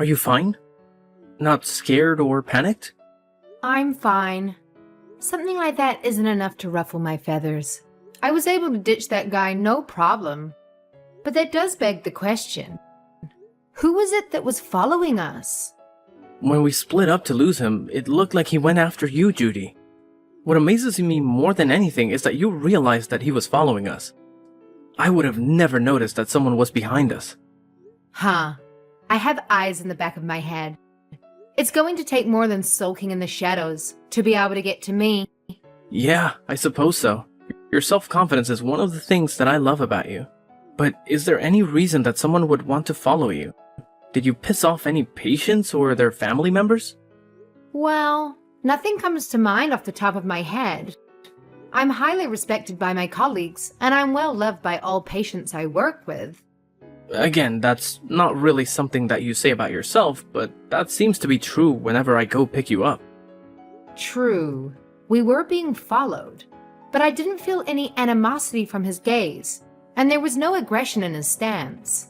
Are you fine? Not scared or panicked? I'm fine. Something like that isn't enough to ruffle my feathers. I was able to ditch that guy no problem. But that does beg the question. Who was it that was following us? When we split up to lose him, it looked like he went after you, Judy. What amazes me more than anything is that you realized that he was following us. I would have never noticed that someone was behind us. Huh. I have eyes in the back of my head. It's going to take more than sulking in the shadows to be able to get to me. Yeah, I suppose so. Your self-confidence is one of the things that I love about you. But is there any reason that someone would want to follow you? Did you piss off any patients or their family members? Well, nothing comes to mind off the top of my head. I'm highly respected by my colleagues, and I'm well loved by all patients I work with. Again, that's not really something that you say about yourself, but that seems to be true whenever I go pick you up. True. We were being followed, but I didn't feel any animosity from his gaze, and there was no aggression in his stance.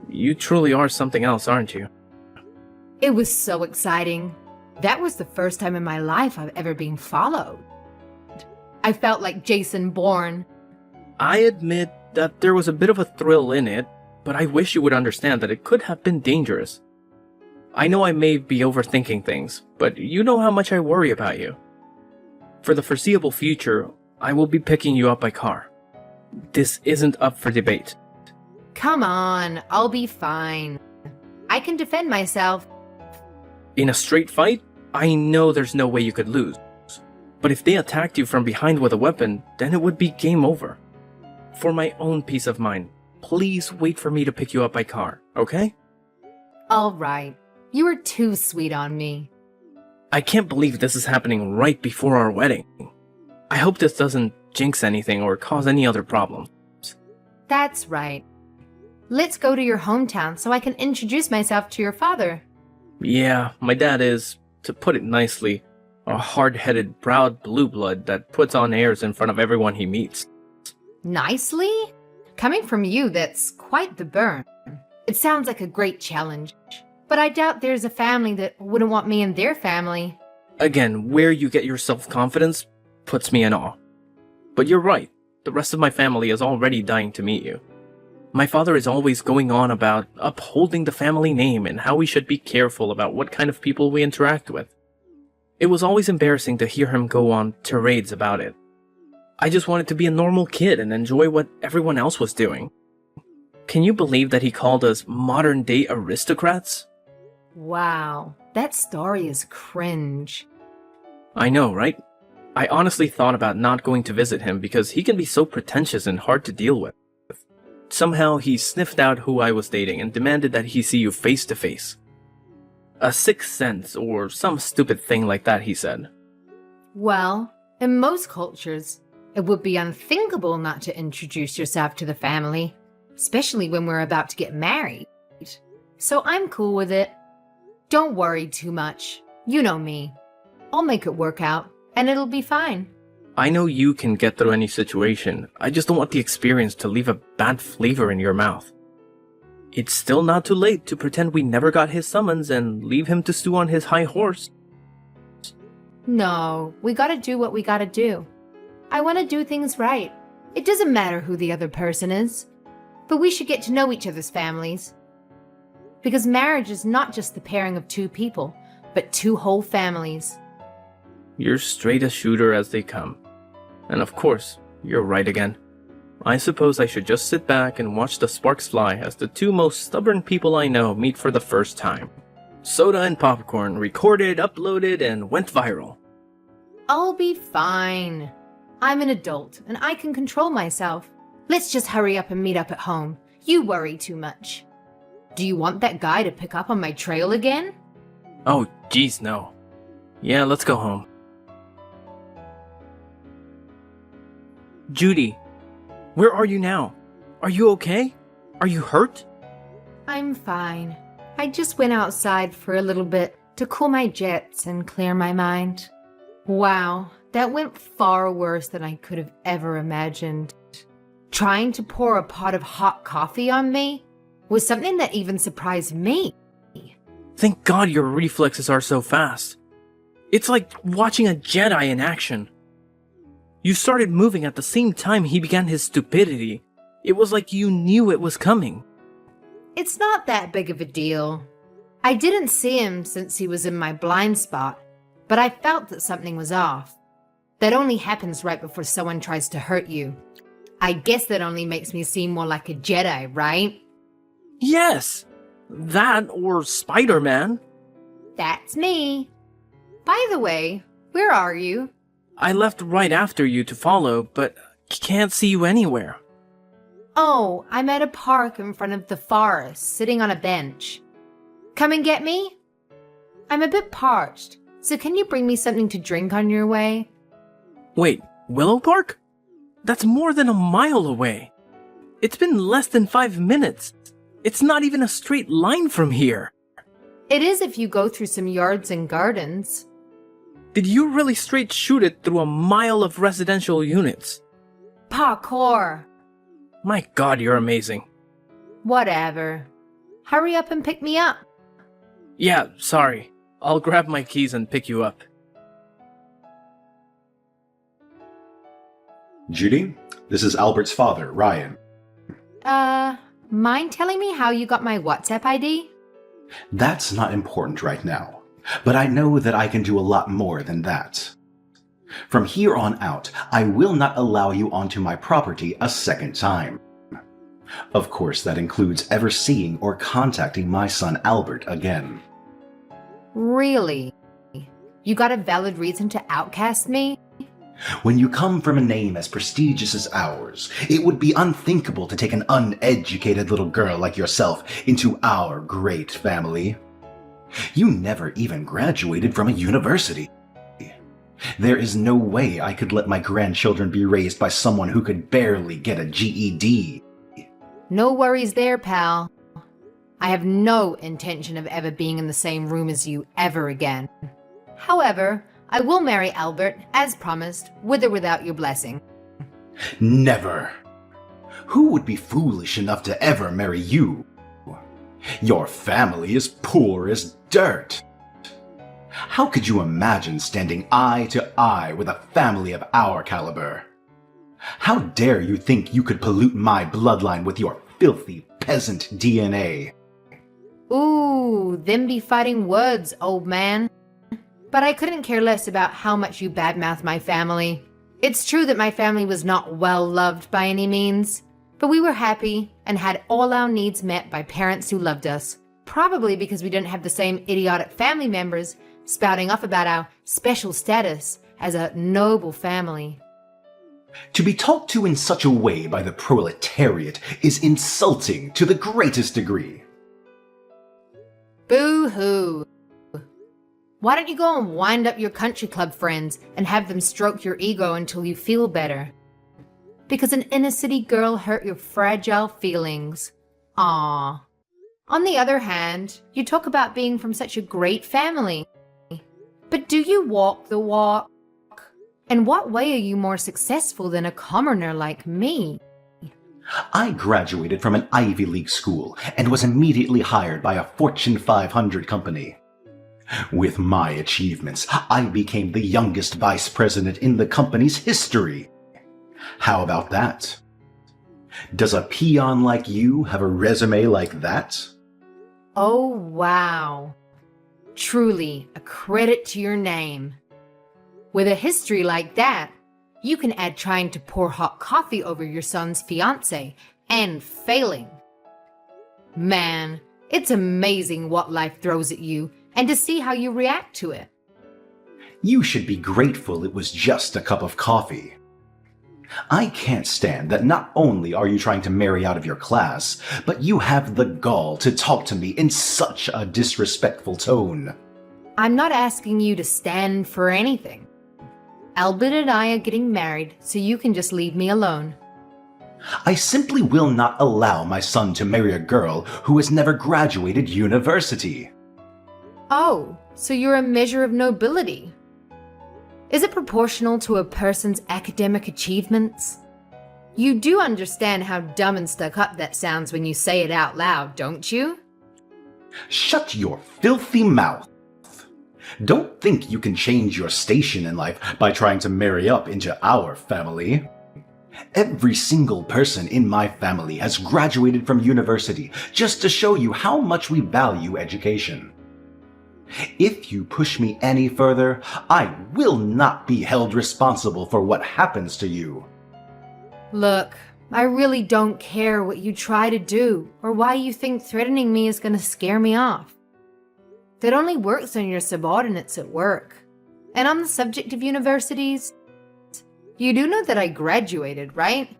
You truly are something else, aren't you? It was so exciting. That was the first time in my life I've ever been followed. I felt like Jason Bourne. I admit that there was a bit of a thrill in it, but I wish you would understand that it could have been dangerous. I know I may be overthinking things, but you know how much I worry about you. For the foreseeable future, I will be picking you up by car. This isn't up for debate. Come on, I'll be fine. I can defend myself. In a straight fight, I know there's no way you could lose. But if they attacked you from behind with a weapon, then it would be game over. For my own peace of mind, please wait for me to pick you up by car, okay? All right. You were too sweet on me. I can't believe this is happening right before our wedding. I hope this doesn't jinx anything or cause any other problems. That's right. Let's go to your hometown so I can introduce myself to your father. Yeah, my dad is, to put it nicely, a hard-headed, proud blue blood that puts on airs in front of everyone he meets. Nicely? Coming from you, that's quite the burn. It sounds like a great challenge, but I doubt there's a family that wouldn't want me in their family. Again, where you get your self-confidence puts me in awe. But you're right, the rest of my family is already dying to meet you. My father is always going on about upholding the family name and how we should be careful about what kind of people we interact with. It was always embarrassing to hear him go on tirades about it. I just wanted to be a normal kid and enjoy what everyone else was doing. Can you believe that he called us modern-day aristocrats? Wow, that story is cringe. I know, right? I honestly thought about not going to visit him because he can be so pretentious and hard to deal with. Somehow he sniffed out who I was dating and demanded that he see you face to face. A sixth sense or some stupid thing like that, he said. Well, in most cultures, it would be unthinkable not to introduce yourself to the family, especially when we're about to get married. So I'm cool with it. Don't worry too much. You know me. I'll make it work out, and it'll be fine. I know you can get through any situation. I just don't want the experience to leave a bad flavor in your mouth. It's still not too late to pretend we never got his summons and leave him to stew on his high horse. No, we gotta do what we gotta do. I want to do things right. It doesn't matter who the other person is, but we should get to know each other's families. Because marriage is not just the pairing of two people, but two whole families. You're straight a shooter as they come. And of course, you're right again. I suppose I should just sit back and watch the sparks fly as the two most stubborn people I know meet for the first time. Soda and popcorn recorded, uploaded, and went viral. I'll be fine. I'm an adult, and I can control myself. Let's just hurry up and meet up at home. You worry too much. Do you want that guy to pick up on my trail again? Oh, geez, no. Yeah, let's go home. Judy, where are you now? Are you okay? Are you hurt? I'm fine. I just went outside for a little bit to cool my jets and clear my mind. Wow, that went far worse than I could have ever imagined. Trying to pour a pot of hot coffee on me was something that even surprised me. Thank God your reflexes are so fast. It's like watching a Jedi in action. You started moving at the same time he began his stupidity. It was like you knew it was coming. It's not that big of a deal. I didn't see him since he was in my blind spot, but I felt that something was off. That only happens right before someone tries to hurt you. I guess that only makes me seem more like a Jedi, right? Yes! That or Spider-Man. That's me. By the way, where are you? I left right after you to follow, but can't see you anywhere. Oh, I'm at a park in front of the forest, sitting on a bench. Come and get me? I'm a bit parched, so can you bring me something to drink on your way? Wait, Willow Park? That's more than a mile away. It's been less than 5 minutes. It's not even a straight line from here. It is if you go through some yards and gardens. Did you really straight shoot it through a mile of residential units? Parkour. My God, you're amazing. Whatever. Hurry up and pick me up. Yeah, sorry. I'll grab my keys and pick you up. Judy, this is Albert's father, Ryan. Mind telling me how you got my WhatsApp ID? That's not important right now, but I know that I can do a lot more than that. From here on out, I will not allow you onto my property a second time. Of course, that includes ever seeing or contacting my son Albert again. Really? You got a valid reason to outcast me? When you come from a name as prestigious as ours, it would be unthinkable to take an uneducated little girl like yourself into our great family. You never even graduated from a university. There is no way I could let my grandchildren be raised by someone who could barely get a GED. No worries there, pal. I have no intention of ever being in the same room as you ever again. However, I will marry Albert, as promised, with or without your blessing. Never. Who would be foolish enough to ever marry you? Your family is poor as dirt. How could you imagine standing eye to eye with a family of our caliber? How dare you think you could pollute my bloodline with your filthy peasant DNA? Ooh, them be fighting words, old man. But I couldn't care less about how much you badmouth my family. It's true that my family was not well loved by any means, but we were happy and had all our needs met by parents who loved us. Probably because we didn't have the same idiotic family members spouting off about our special status as a noble family. To be talked to in such a way by the proletariat is insulting to the greatest degree. Boo-hoo. Why don't you go and wind up your country club friends and have them stroke your ego until you feel better? Because an inner city girl hurt your fragile feelings. Aww. On the other hand, you talk about being from such a great family. But do you walk the walk? In what way are you more successful than a commoner like me? I graduated from an Ivy League school and was immediately hired by a Fortune 500 company. With my achievements, I became the youngest vice president in the company's history. How about that? Does a peon like you have a resume like that? Oh, wow. Truly a credit to your name. With a history like that, you can add trying to pour hot coffee over your son's fiancé and failing. Man, it's amazing what life throws at you and to see how you react to it. You should be grateful it was just a cup of coffee. I can't stand that not only are you trying to marry out of your class, but you have the gall to talk to me in such a disrespectful tone. I'm not asking you to stand for anything. Albert and I are getting married, so you can just leave me alone. I simply will not allow my son to marry a girl who has never graduated university. Oh, so you're a measure of nobility. Is it proportional to a person's academic achievements? You do understand how dumb and stuck up that sounds when you say it out loud, don't you? Shut your filthy mouth. Don't think you can change your station in life by trying to marry up into our family. Every single person in my family has graduated from university just to show you how much we value education. If you push me any further, I will not be held responsible for what happens to you. Look, I really don't care what you try to do or why you think threatening me is going to scare me off. That only works on your subordinates at work. And on the subject of universities, you do know that I graduated, right?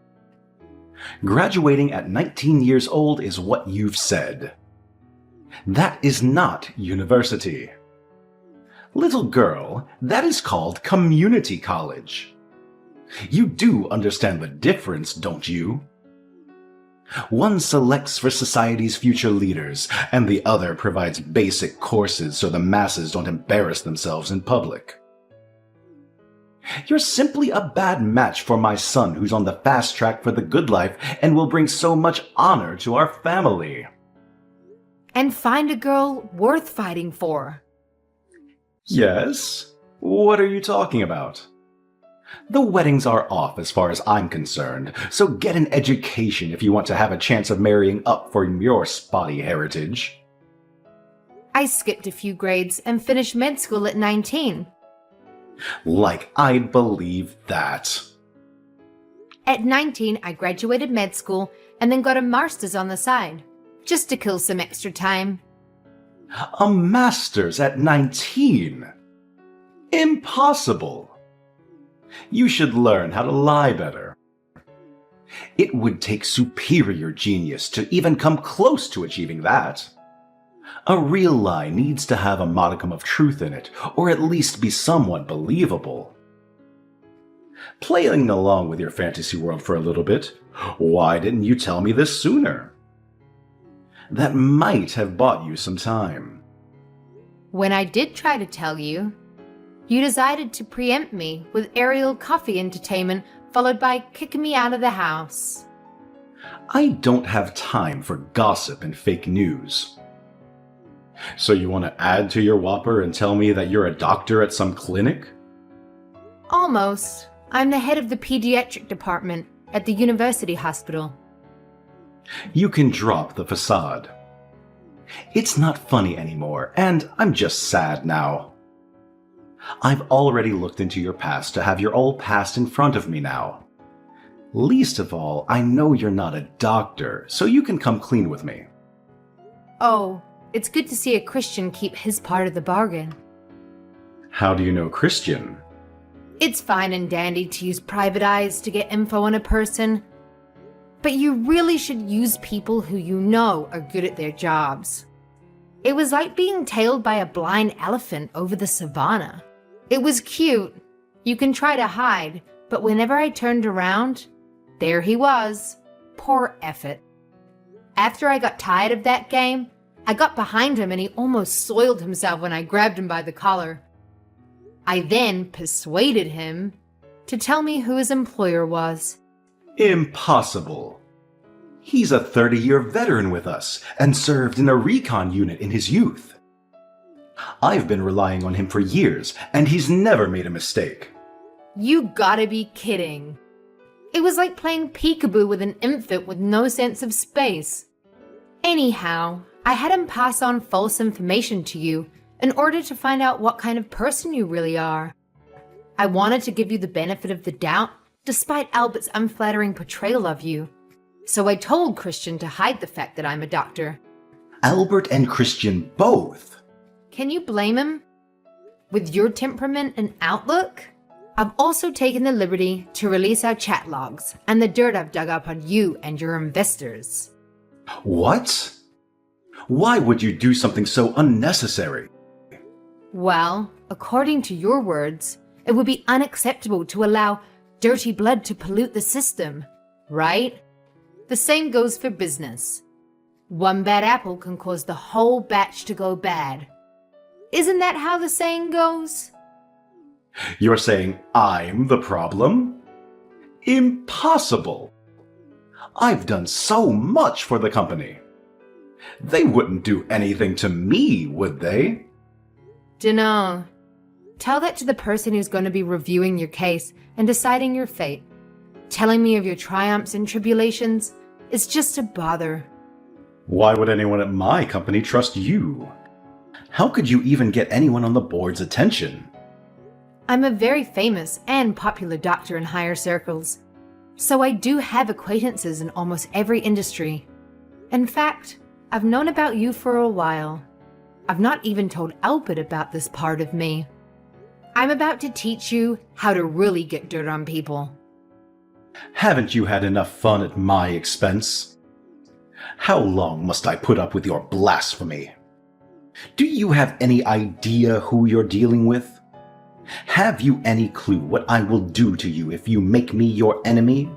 Graduating at 19 years old is what you've said. That is not university. Little girl, that is called community college. You do understand the difference, don't you? One selects for society's future leaders, and the other provides basic courses so the masses don't embarrass themselves in public. You're simply a bad match for my son who's on the fast track for the good life and will bring so much honor to our family. And find a girl worth fighting for. Yes? What are you talking about? The weddings are off as far as I'm concerned, so get an education if you want to have a chance of marrying up for your spotty heritage. I skipped a few grades and finished med school at 19. Like I'd believe that. At 19, I graduated med school and then got a master's on the side, just to kill some extra time. A master's at 19? Impossible. You should learn how to lie better. It would take superior genius to even come close to achieving that. A real lie needs to have a modicum of truth in it, or at least be somewhat believable. Playing along with your fantasy world for a little bit, why didn't you tell me this sooner? That might have bought you some time. When I did try to tell you, you decided to preempt me with aerial coffee entertainment followed by kicking me out of the house. I don't have time for gossip and fake news. So you want to add to your whopper and tell me that you're a doctor at some clinic? Almost. I'm the head of the pediatric department at the university hospital. You can drop the facade. It's not funny anymore, and I'm just sad now. I've already looked into your past to have your old past in front of me now. Least of all, I know you're not a doctor, so you can come clean with me. Oh, it's good to see a Christian keep his part of the bargain. How do you know Christian? It's fine and dandy to use private eyes to get info on a person, but you really should use people who you know are good at their jobs. It was like being tailed by a blind elephant over the savannah. It was cute. You can try to hide, but whenever I turned around, there he was. Poor effort. After I got tired of that game, I got behind him and he almost soiled himself when I grabbed him by the collar. I then persuaded him to tell me who his employer was. Impossible. He's a 30-year veteran with us and served in a recon unit in his youth. I've been relying on him for years, and he's never made a mistake. You gotta be kidding. It was like playing peekaboo with an infant with no sense of space. Anyhow, I had him pass on false information to you in order to find out what kind of person you really are. I wanted to give you the benefit of the doubt, despite Albert's unflattering portrayal of you. So I told Christian to hide the fact that I'm a doctor. Albert and Christian both? Can you blame him? With your temperament and outlook? I've also taken the liberty to release our chat logs and the dirt I've dug up on you and your investors. What? Why would you do something so unnecessary? Well, according to your words, it would be unacceptable to allow dirty blood to pollute the system, right? The same goes for business. One bad apple can cause the whole batch to go bad. Isn't that how the saying goes? You're saying I'm the problem? Impossible! I've done so much for the company. They wouldn't do anything to me, would they? Dunno. Tell that to the person who's going to be reviewing your case and deciding your fate. Telling me of your triumphs and tribulations is just a bother. Why would anyone at my company trust you? How could you even get anyone on the board's attention? I'm a very famous and popular doctor in higher circles, so I do have acquaintances in almost every industry. In fact, I've known about you for a while. I've not even told Albert about this part of me. I'm about to teach you how to really get dirt on people. Haven't you had enough fun at my expense? How long must I put up with your blasphemy? Do you have any idea who you're dealing with? Have you any clue what I will do to you if you make me your enemy?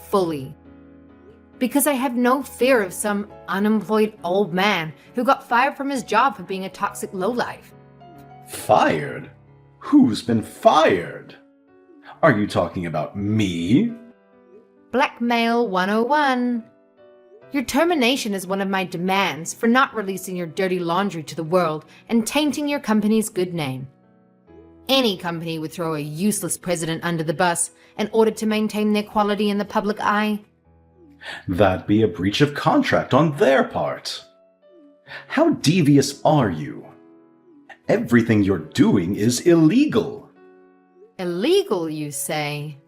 Fully. Because I have no fear of some unemployed old man who got fired from his job for being a toxic lowlife. Fired? Who's been fired? Are you talking about me? Blackmail 101. Your termination is one of my demands for not releasing your dirty laundry to the world and tainting your company's good name. Any company would throw a useless president under the bus in order to maintain their quality in the public eye. That'd be a breach of contract on their part. How devious are you? Everything you're doing is illegal. Illegal, you say?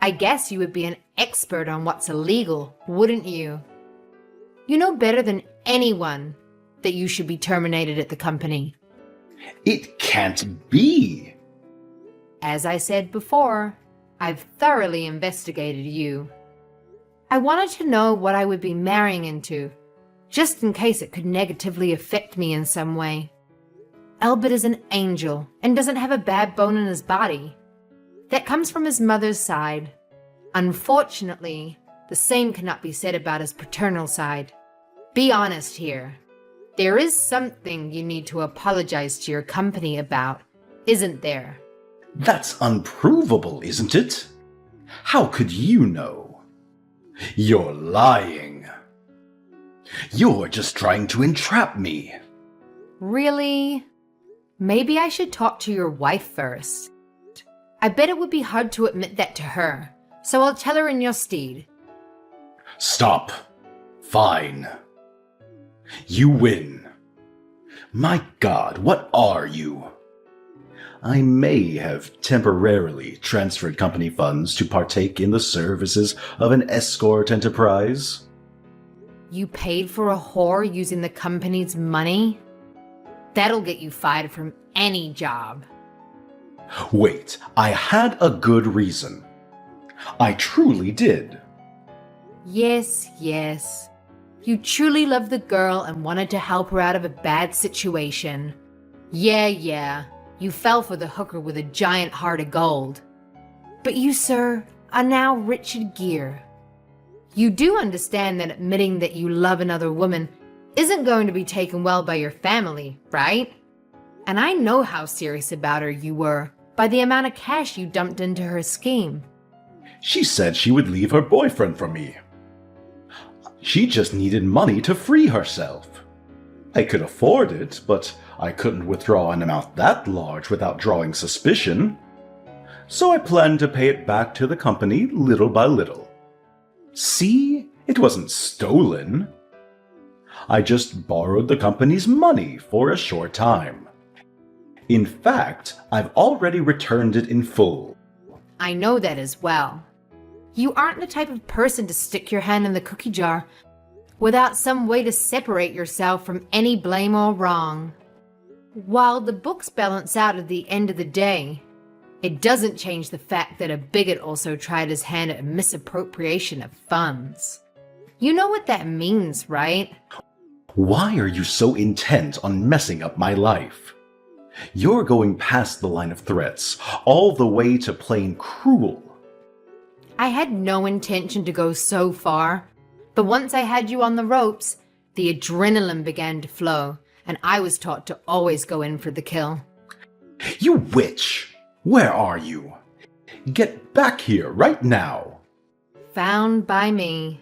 I guess you would be an expert on what's illegal, wouldn't you? You know better than anyone that you should be terminated at the company. It can't be. As I said before, I've thoroughly investigated you. I wanted to know what I would be marrying into, just in case it could negatively affect me in some way. Albert is an angel and doesn't have a bad bone in his body. That comes from his mother's side. Unfortunately, the same cannot be said about his paternal side. Be honest here. There is something you need to apologize to your company about, isn't there? That's unprovable, isn't it? How could you know? You're lying. You're just trying to entrap me. Really? Maybe I should talk to your wife first. I bet it would be hard to admit that to her, so I'll tell her in your stead. Stop. Fine. You win. My God, what are you? I may have temporarily transferred company funds to partake in the services of an escort enterprise. You paid for a whore using the company's money? That'll get you fired from any job. Wait, I had a good reason. I truly did. Yes. You truly loved the girl and wanted to help her out of a bad situation. Yeah. You fell for the hooker with a giant heart of gold. But you, sir, are now Richard Gere. You do understand that admitting that you love another woman isn't going to be taken well by your family, right? And I know how serious about her you were by the amount of cash you dumped into her scheme. She said she would leave her boyfriend for me. She just needed money to free herself. I could afford it, but I couldn't withdraw an amount that large without drawing suspicion. So I planned to pay it back to the company little by little. See, it wasn't stolen. I just borrowed the company's money for a short time. In fact, I've already returned it in full. I know that as well. You aren't the type of person to stick your hand in the cookie jar without some way to separate yourself from any blame or wrong. While the books balance out at the end of the day, it doesn't change the fact that a bigot also tried his hand at a misappropriation of funds. You know what that means, right? Why are you so intent on messing up my life? You're going past the line of threats, all the way to plain cruel. I had no intention to go so far, but once I had you on the ropes, the adrenaline began to flow, and I was taught to always go in for the kill. You witch! Where are you? Get back here right now! Found by me.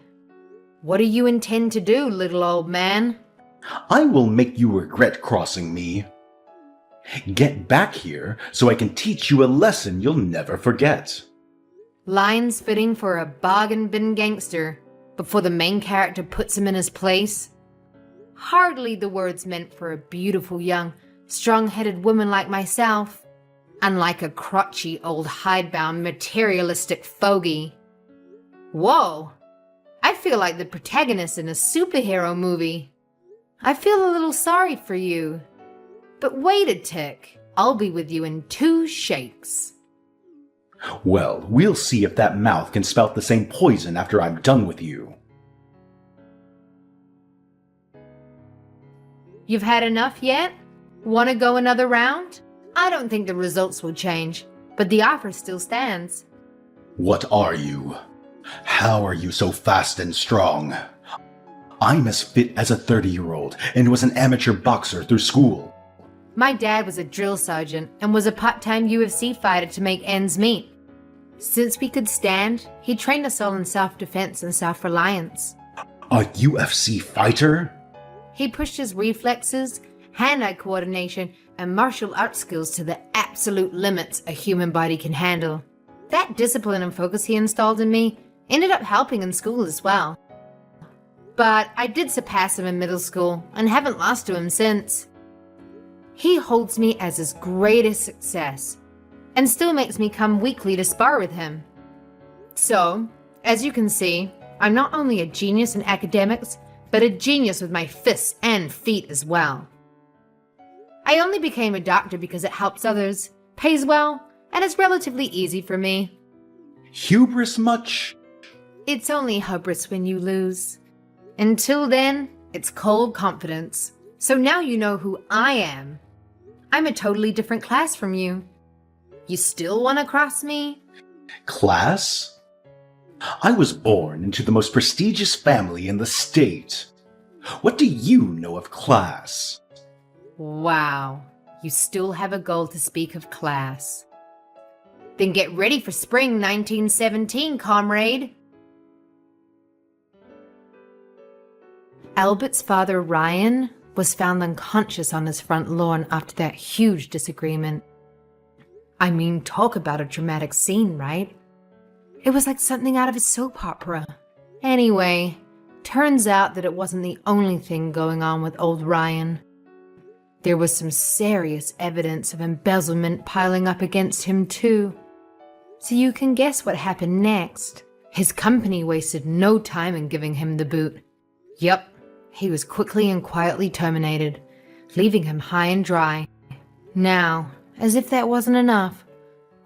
What do you intend to do, little old man? I will make you regret crossing me. Get back here so I can teach you a lesson you'll never forget. Lines fitting for a bargain bin gangster before the main character puts him in his place. Hardly the words meant for a beautiful young, strong-headed woman like myself, unlike a crotchy old hidebound materialistic fogey. Whoa! I feel like the protagonist in a superhero movie. I feel a little sorry for you. But wait a tick, I'll be with you in 2 shakes. Well, we'll see if that mouth can spout the same poison after I'm done with you. You've had enough yet? Want to go another round? I don't think the results will change, but the offer still stands. What are you? How are you so fast and strong? I'm as fit as a 30-year-old and was an amateur boxer through school. My dad was a drill sergeant and was a part-time UFC fighter to make ends meet. Since we could stand, he trained us all in self-defense and self-reliance. A UFC fighter? He pushed his reflexes, hand-eye coordination, and martial arts skills to the absolute limits a human body can handle. That discipline and focus he installed in me ended up helping in school as well. But I did surpass him in middle school and haven't lost to him since. He holds me as his greatest success and still makes me come weekly to spar with him. So, as you can see, I'm not only a genius in academics, but a genius with my fists and feet as well. I only became a doctor because it helps others, pays well, and is relatively easy for me. Hubris much? It's only hubris when you lose. Until then, it's cold confidence. So now you know who I am. I'm a totally different class from you. You still want to cross me? Class? I was born into the most prestigious family in the state. What do you know of class? Wow, you still have a goal to speak of class. Then get ready for spring 1917, comrade. Albert's father, Ryan, was found unconscious on his front lawn after that huge disagreement. I mean, talk about a dramatic scene, right? It was like something out of a soap opera. Anyway, turns out that it wasn't the only thing going on with old Ryan. There was some serious evidence of embezzlement piling up against him too. So you can guess what happened next. His company wasted no time in giving him the boot. Yup, he was quickly and quietly terminated, leaving him high and dry. Now, as if that wasn't enough,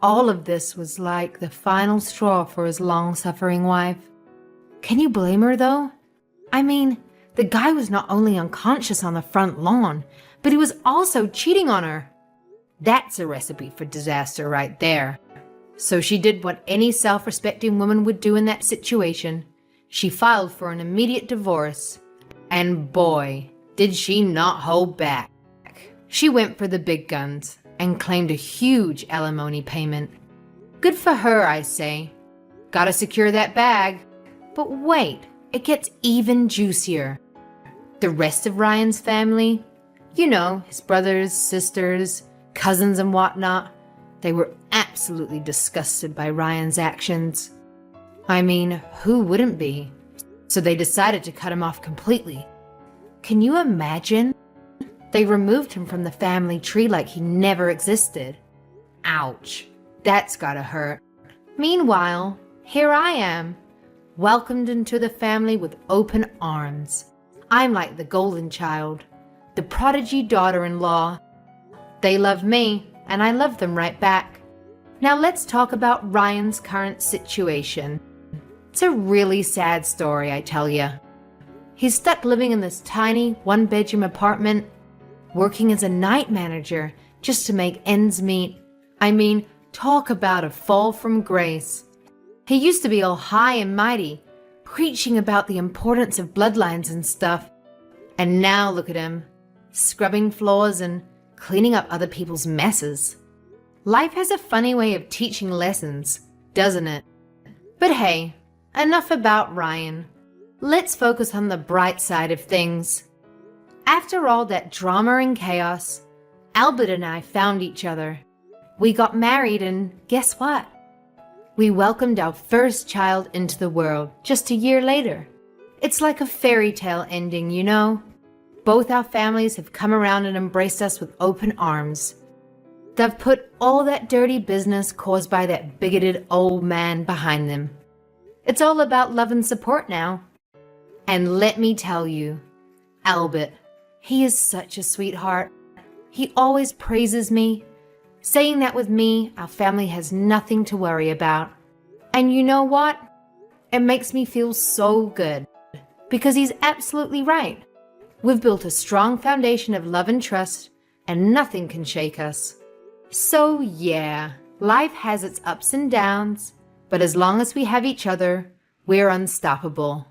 all of this was like the final straw for his long-suffering wife. Can you blame her, though? I mean, the guy was not only unconscious on the front lawn, but he was also cheating on her. That's a recipe for disaster right there. So she did what any self-respecting woman would do in that situation. She filed for an immediate divorce. And boy, did she not hold back. She went for the big guns and claimed a huge alimony payment. Good for her, I say. Gotta secure that bag. But wait, it gets even juicier. The rest of Ryan's family, you know, his brothers, sisters, cousins and whatnot, they were absolutely disgusted by Ryan's actions. I mean, who wouldn't be? So they decided to cut him off completely. Can you imagine? They removed him from the family tree like he never existed. Ouch. That's gotta hurt. Meanwhile, here I am, welcomed into the family with open arms. I'm like the golden child, the prodigy daughter-in-law. They love me, and I love them right back. Now let's talk about Ryan's current situation. It's a really sad story, I tell ya. He's stuck living in this tiny one-bedroom apartment, working as a night manager just to make ends meet. I mean, talk about a fall from grace. He used to be all high and mighty, preaching about the importance of bloodlines and stuff. And now look at him, scrubbing floors and cleaning up other people's messes. Life has a funny way of teaching lessons, doesn't it? But hey, enough about Ryan. let's focus on the bright side of things. After all that drama and chaos, Albert and I found each other. We got married, and guess what? We welcomed our first child into the world just a year later. It's like a fairy tale ending, you know? Both our families have come around and embraced us with open arms. They've put all that dirty business caused by that bigoted old man behind them. It's all about love and support now. And let me tell you, Albert, he is such a sweetheart. He always praises me, saying that with me, our family has nothing to worry about. And you know what? It makes me feel so good, because he's absolutely right. We've built a strong foundation of love and trust, and nothing can shake us. So yeah, life has its ups and downs, but as long as we have each other, we're unstoppable.